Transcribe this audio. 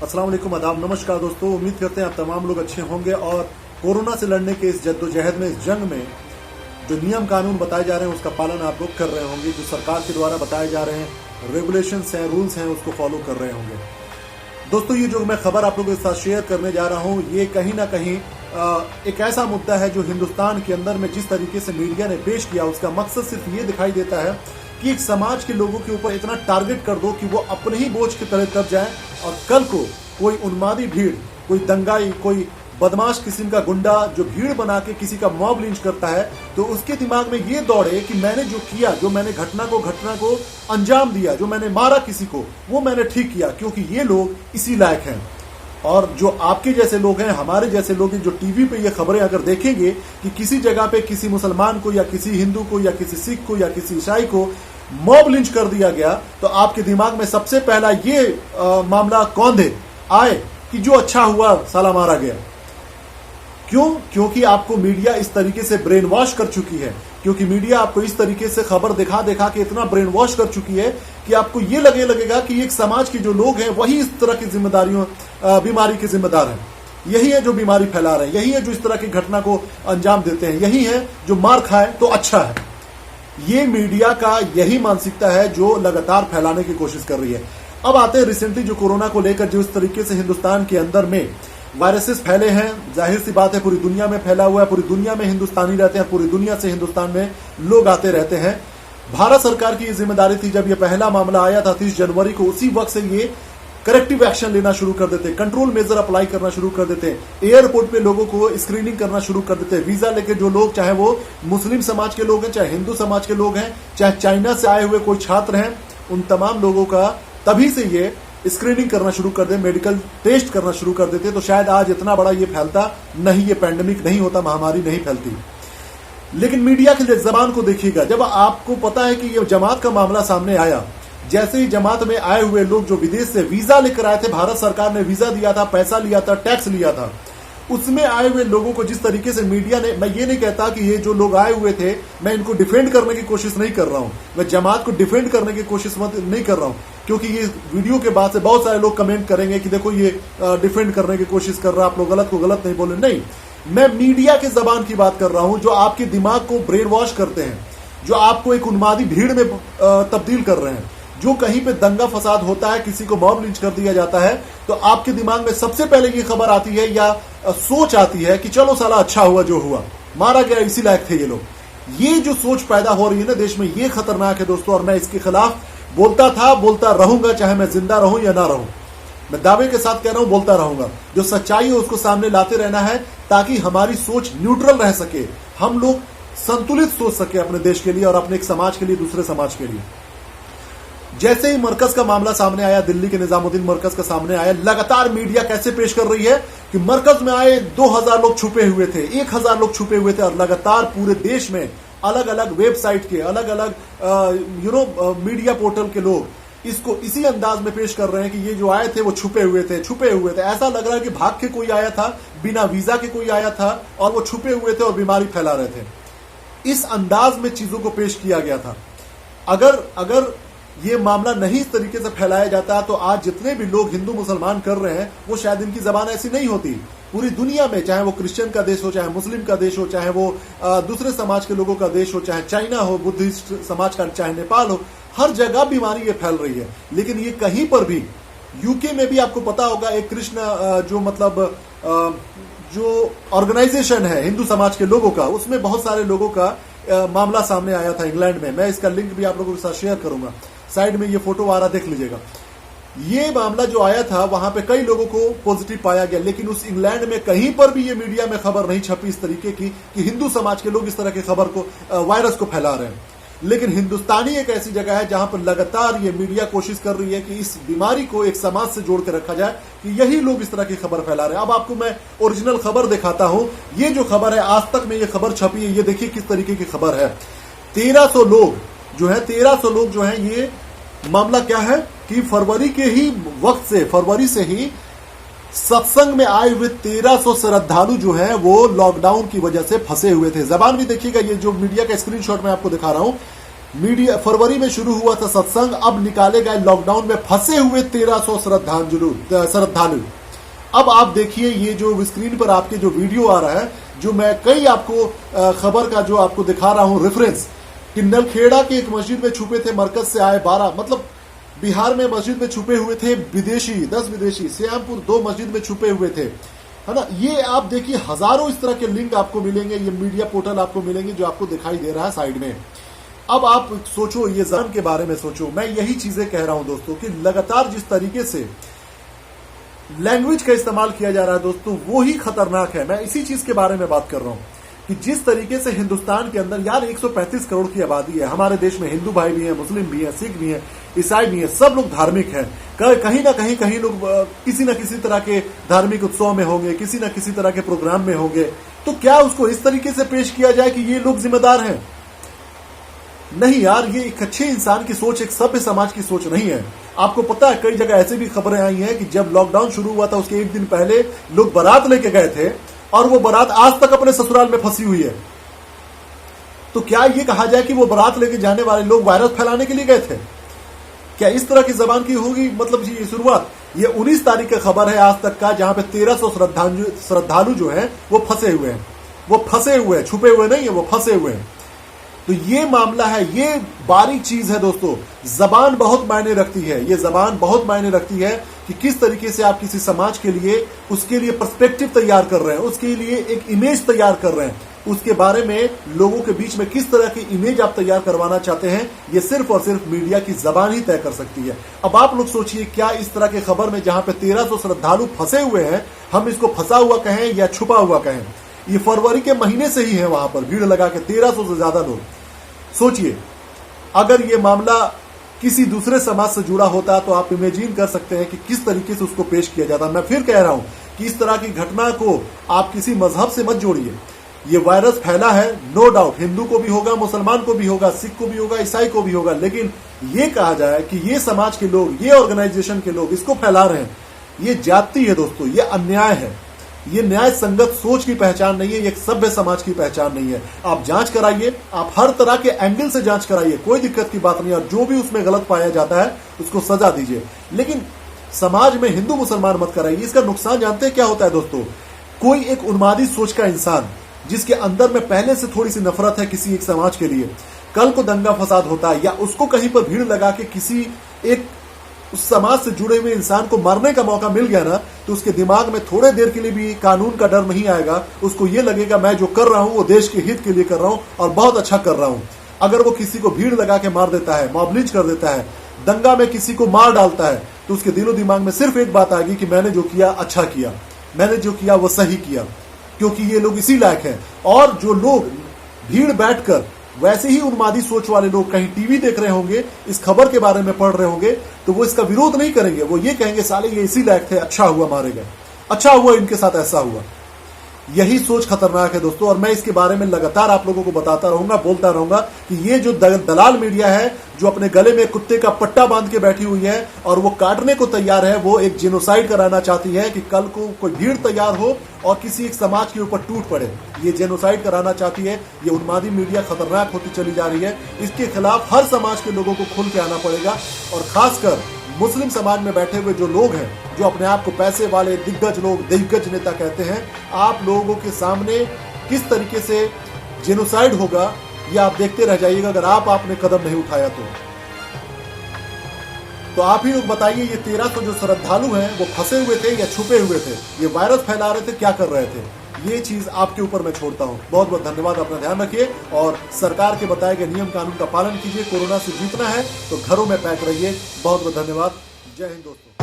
अस्सलाम वालेकुम, आदाब, नमस्कार दोस्तों। उम्मीद करते हैं आप तमाम लोग अच्छे होंगे और कोरोना से लड़ने के इस जद्दोजहद में, इस जंग में जो नियम कानून बताए जा रहे हैं उसका पालन आप लोग कर रहे होंगे। जो सरकार के द्वारा बताए जा रहे हैं रेगुलेशंस हैं, रूल्स हैं, उसको फॉलो कर रहे होंगे। दोस्तों, ये जो मैं खबर आप लोगों के साथ शेयर करने जा रहा हूँ, ये कहीं ना कहीं एक ऐसा मुद्दा है जो हिंदुस्तान के अंदर में जिस तरीके से मीडिया ने पेश किया, उसका मकसद सिर्फ ये दिखाई देता है कि एक समाज के लोगों के ऊपर इतना टारगेट कर दो कि वो अपने ही बोझ की तरह दब जाए और कल को कोई उन्मादी भीड़, कोई दंगाई, कोई बदमाश किस्म का गुंडा जो भीड़ बना के किसी का मॉब लिंच करता है, तो उसके दिमाग में ये दौड़े कि मैंने जो किया, जो मैंने घटना को अंजाम दिया, जो मैंने मारा किसी को, वो मैंने ठीक किया, क्योंकि ये लोग इसी लायक हैं। और जो आपके जैसे लोग हैं, हमारे जैसे लोग हैं, जो टीवी पे ये खबरें अगर देखेंगे कि किसी जगह पे किसी मुसलमान को या किसी हिंदू को या किसी सिख को या किसी ईसाई को मॉब लिंच कर दिया गया, तो आपके दिमाग में सबसे पहला ये मामला कौन दे आए कि जो अच्छा हुआ साला मारा गया। क्यों? क्योंकि आपको मीडिया इस तरीके से ब्रेन वॉश कर चुकी है, क्योंकि मीडिया आपको इस तरीके से खबर दिखा दिखा के इतना ब्रेन वॉश कर चुकी है कि आपको ये लगेगा कि एक समाज के जो लोग हैं वही इस तरह की बीमारी के जिम्मेदार हैं। यही है जो बीमारी फैला रहे हैं, यही है जो इस तरह की घटना को अंजाम देते हैं, यही है जो मार खाए तो अच्छा है। ये मीडिया का यही मानसिकता है जो लगातार फैलाने की कोशिश कर रही है। अब आते हैं रिसेंटली जो कोरोना को लेकर जो इस तरीके से हिंदुस्तान के अंदर में वायरसेस फैले हैं। जाहिर सी बात है पूरी दुनिया में फैला हुआ है, पूरी दुनिया में हिंदुस्तानी रहते हैं, पूरी दुनिया से हिंदुस्तान में लोग आते रहते हैं। भारत सरकार की ये जिम्मेदारी थी, जब ये पहला मामला आया था 30 जनवरी को, उसी वक्त से ये करेक्टिव एक्शन लेना शुरू कर देते, कंट्रोल मेजर अप्लाई करना शुरू कर देते, एयरपोर्ट पे लोगों को स्क्रीनिंग करना शुरू कर देते। वीजा लेके जो लोग, चाहे वो मुस्लिम समाज के लोग हैं, चाहे हिंदू समाज के लोग हैं, चाहे चाइना से आए हुए कोई छात्र हैं, उन तमाम लोगों का तभी से ये स्क्रीनिंग करना शुरू कर दे, मेडिकल टेस्ट करना शुरू कर देते, तो शायद आज इतना बड़ा ये फैलता नहीं, ये पैंडेमिक नहीं होता, महामारी नहीं फैलती। लेकिन मीडिया की जबान को देखिएगा। जब आपको पता है कि ये जमात का मामला सामने आया, जैसे ही जमात में आए हुए लोग जो विदेश से वीजा लेकर आए थे, भारत सरकार ने वीजा दिया था, पैसा लिया था, टैक्स लिया था, उसमें आए हुए लोगों को जिस तरीके से मीडिया ने, मैं ये नहीं कहता कि ये जो लोग आए हुए थे, मैं इनको डिफेंड करने की कोशिश नहीं कर रहा हूं, मैं जमात को डिफेंड करने की कोशिश नहीं कर रहा हूं, क्योंकि ये वीडियो के बाद से बहुत सारे लोग कमेंट करेंगे कि देखो ये डिफेंड करने की कोशिश कर रहा है, आप लोग गलत को गलत नहीं बोले। नहीं, मैं मीडिया के जबान की बात कर रहा हूं, जो आपके दिमाग को ब्रेन वॉश करते हैं, जो आपको एक उन्मादी भीड़ में तब्दील कर रहे हैं। जो कहीं पे दंगा फसाद होता है, किसी को मॉब लिंच कर दिया जाता है, तो आपके दिमाग में सबसे पहले ये खबर आती है या सोच आती है कि चलो साला अच्छा हुआ जो हुआ, मारा गया, इसी लायक थे ये लोग। ये जो सोच पैदा हो रही है ना देश में, ये खतरनाक है दोस्तों, और मैं इसके खिलाफ बोलता था, बोलता रहूंगा, चाहे मैं जिंदा रहूं या ना रहूं। मैं दावे के साथ कह रहा हूं, बोलता रहूंगा। जो सच्चाई है उसको सामने लाते रहना है, ताकि हमारी सोच न्यूट्रल रह सके, हम लोग संतुलित सोच सके अपने देश के लिए और अपने एक समाज के लिए, दूसरे समाज के लिए। जैसे ही मरकज का मामला सामने आया, दिल्ली के निजामुद्दीन मरकज का सामने आया, लगातार मीडिया कैसे पेश कर रही है कि मरकज में आए 2000 लोग छुपे हुए थे, 1000 लोग छुपे हुए थे, और लगातार पूरे देश में अलग अलग वेबसाइट के, अलग अलग मीडिया पोर्टल के लोग इसको इसी अंदाज में पेश कर रहे हैं कि ये जो आए थे वो छुपे हुए थे। ऐसा लग रहा है कि भाग के कोई आया था, बिना वीजा के कोई आया था, और वो छुपे हुए थे और बीमारी फैला रहे थे। इस अंदाज में चीजों को पेश किया गया था। अगर ये मामला नहीं इस तरीके से फैलाया जाता, तो आज जितने भी लोग हिंदू मुसलमान कर रहे हैं, वो शायद इनकी जबान ऐसी नहीं होती। पूरी दुनिया में, चाहे वो क्रिश्चियन का देश हो, चाहे मुस्लिम का देश हो, चाहे वो दूसरे समाज के लोगों का देश हो, चाहे चाइना हो, बुद्धिस्ट समाज का, चाहे नेपाल हो, हर जगह बीमारी ये फैल रही है। लेकिन ये कहीं पर भी, यूके में भी आपको पता होगा, एक जो ऑर्गेनाइजेशन है हिंदू समाज के लोगों का, उसमें बहुत सारे लोगों का मामला सामने आया था इंग्लैंड में। मैं इसका लिंक भी आप लोगों के साथ शेयर करूंगा, साइड में ये फोटो आ रहा, देख लीजिएगा। ये मामला जो आया था, वहां पे कई लोगों को पॉजिटिव पाया गया, लेकिन उस इंग्लैंड में कहीं पर भी ये मीडिया में खबर नहीं छपी इस तरीके की कि हिंदू समाज के लोग इस तरह की खबर को, वायरस को फैला रहे हैं। लेकिन हिंदुस्तानी एक ऐसी जगह है जहां पर लगातार ये मीडिया कोशिश कर रही है कि इस बीमारी को एक समाज से जोड़ के रखा जाए, कि यही लोग इस तरह की खबर फैला रहे हैं। अब आपको मैं ओरिजिनल खबर दिखाता हूं। ये जो खबर है, आज तक में ये खबर छपी है, ये देखिए किस तरीके की खबर है। 1300 लोग जो हैं, ये मामला क्या है कि फरवरी के ही वक्त से, फरवरी से ही सत्संग में आए हुए 1300 श्रद्धालु जो हैं वो लॉकडाउन की वजह से फंसे हुए थे। जबान भी देखिएगा, ये जो मीडिया का स्क्रीनशॉट मैं आपको दिखा रहा हूं, मीडिया फरवरी में शुरू हुआ था सत्संग, अब निकाले गए लॉकडाउन में फंसे हुए 1300 श्रद्धालु। अब आप देखिए ये जो स्क्रीन पर आपके जो वीडियो आ रहा है, जो मैं कई आपको खबर का जो आपको दिखा रहा हूं रेफरेंस, कि नलखेड़ा के एक मस्जिद में छुपे थे मरकज से आए 12, मतलब बिहार में मस्जिद में छुपे हुए थे विदेशी 10 विदेशी, श्यामपुर 2 मस्जिद में छुपे हुए थे, है ना। ये आप देखिए हजारों इस तरह के लिंक आपको मिलेंगे, ये मीडिया पोर्टल आपको मिलेंगे जो आपको दिखाई दे रहा है साइड में। अब आप सोचो ये जबान के बारे में सोचो, मैं यही चीजें कह रहा हूं दोस्तों कि लगातार जिस तरीके से लैंग्वेज का इस्तेमाल किया जा रहा है दोस्तों, वो ही खतरनाक है। मैं इसी चीज के बारे में बात कर रहा हूं कि जिस तरीके से हिंदुस्तान के अंदर यार 135 करोड़ की आबादी है, हमारे देश में हिंदू भाई भी हैं, मुस्लिम भी हैं, सिख भी हैं, ईसाई भी हैं, सब लोग धार्मिक हैं। कहीं ना कहीं लोग किसी न किसी तरह के धार्मिक उत्सव में होंगे, किसी न किसी तरह के प्रोग्राम में होंगे। तो क्या उसको इस तरीके से पेश किया जाए कि ये लोग जिम्मेदार हैं? नहीं यार, ये एक अच्छे इंसान की सोच, एक सभ्य समाज की सोच नहीं है। आपको पता है कई जगह ऐसे भी खबरें आई हैं कि जब लॉकडाउन शुरू हुआ था उसके एक दिन पहले लोग बारात लेके गए थे और वो बारात आज तक अपने ससुराल में फंसी हुई है। तो क्या ये कहा जाए कि वो बारात लेके जाने वाले लोग वायरस फैलाने के लिए गए थे? क्या इस तरह की जबान की होगी मतलब ये शुरुआत? ये 19 तारीख का खबर है आज तक का, जहां पे 1300 श्रद्धालु जो हैं वो फंसे हुए हैं। वो फंसे हुए हैं, छुपे हुए नहीं है, वो फंसे हुए हैं। तो ये मामला है, ये बारीक चीज है दोस्तों। जबान बहुत मायने रखती है, ये जबान बहुत मायने रखती है कि किस तरीके से आप किसी समाज के लिए उसके लिए पर्सपेक्टिव तैयार कर रहे हैं, उसके लिए एक इमेज तैयार कर रहे हैं, उसके बारे में लोगों के बीच में किस तरह की इमेज आप तैयार करवाना चाहते हैं, ये सिर्फ और सिर्फ मीडिया की जबान ही तय कर सकती है। अब आप लोग सोचिए, क्या इस तरह के खबर में जहां पे 1300 श्रद्धालु फंसे हुए हैं, हम इसको फंसा हुआ कहें या छुपा हुआ कहें? ये फरवरी के महीने से ही है, वहां पर भीड़ लगा के 1300 से ज्यादा लोग। सोचिए अगर ये मामला किसी दूसरे समाज से जुड़ा होता तो आप इमेजिन कर सकते हैं कि किस तरीके से उसको पेश किया जाता। मैं फिर कह रहा हूं कि इस तरह की घटना को आप किसी मजहब से मत जोड़िए। ये वायरस फैला है, नो डाउट, हिंदू को भी होगा, मुसलमान को भी होगा, सिख को भी होगा, ईसाई को भी होगा, लेकिन ये कहा जाए कि ये समाज के लोग, ये ऑर्गेनाइजेशन के लोग इसको फैला रहे हैं, ये जाति है दोस्तों, ये अन्याय है। ये न्याय संगत सोच की पहचान नहीं है, ये एक सभ्य समाज की पहचान नहीं है। आप जांच कराइए, आप हर तरह के एंगल से जांच कराइए, कोई दिक्कत की बात नहीं, और जो भी उसमें गलत पाया जाता है उसको सजा दीजिए, लेकिन समाज में हिंदू मुसलमान मत कराइए। इसका नुकसान जानते हैं क्या होता है दोस्तों? कोई एक उन्मादी सोच का इंसान जिसके अंदर में पहले से थोड़ी सी नफरत है किसी एक समाज के लिए, कल को दंगा फसाद होता है या उसको कहीं पर भीड़ लगा के किसी एक उस समाज से जुड़े हुए इंसान को मारने का मौका मिल गया ना, तो उसके दिमाग में थोड़े देर के लिए भी कानून का डर नहीं आएगा। उसको ये लगेगा मैं जो कर रहा हूं वो देश के हित के लिए कर रहा हूं और बहुत अच्छा कर रहा हूं। अगर वो किसी को भीड़ लगा के मार देता है, मॉब लिंच कर देता है, दंगा में किसी को मार डालता है, तो उसके दिलो दिमाग में सिर्फ एक बात आएगी कि मैंने जो किया अच्छा किया, मैंने जो किया वो सही किया, क्योंकि ये लोग इसी लायक हैं। और जो लोग भीड़ बैठकर वैसे ही उन्मादी सोच वाले लोग कहीं टीवी देख रहे होंगे, इस खबर के बारे में पढ़ रहे होंगे, तो वो इसका विरोध नहीं करेंगे। वो ये कहेंगे साले ये इसी लायक थे, अच्छा हुआ मारे गए, अच्छा हुआ इनके साथ ऐसा हुआ। यही सोच खतरनाक है दोस्तों, और मैं इसके बारे में लगातार आप लोगों को बताता रहूंगा, बोलता रहूंगा कि ये जो दलाल मीडिया है, जो अपने गले में कुत्ते का पट्टा बांध के बैठी हुई है और वो काटने को तैयार है, वो एक जेनोसाइड कराना चाहती है कि कल को कोई भीड़ तैयार हो और किसी एक समाज के ऊपर टूट पड़े। ये जेनोसाइड कराना चाहती है। ये उन्मादी मीडिया खतरनाक होती चली जा रही है। इसके खिलाफ हर समाज के लोगों को खुल के आना पड़ेगा, और खासकर मुस्लिम समाज में बैठे हुए जो लोग हैं, जो अपने आप को पैसे वाले दिग्गज लोग, दिग्गज नेता कहते हैं, आप लोगों के सामने किस तरीके से जेनोसाइड होगा ये आप देखते रह जाइएगा अगर आपने कदम नहीं उठाया तो आप ही लोग बताइए, ये 1300 जो श्रद्धालु हैं वो फंसे हुए थे या छुपे हुए थे? ये वायरस फैला रहे थे, क्या कर रहे थे? ये चीज आपके ऊपर मैं छोड़ता हूं। बहुत बहुत धन्यवाद, अपना ध्यान रखिए और सरकार के बताए गए नियम कानून का पालन कीजिए। कोरोना से जीतना है तो घरों में पैक रहिए। बहुत बहुत धन्यवाद। जय हिंद दोस्तों।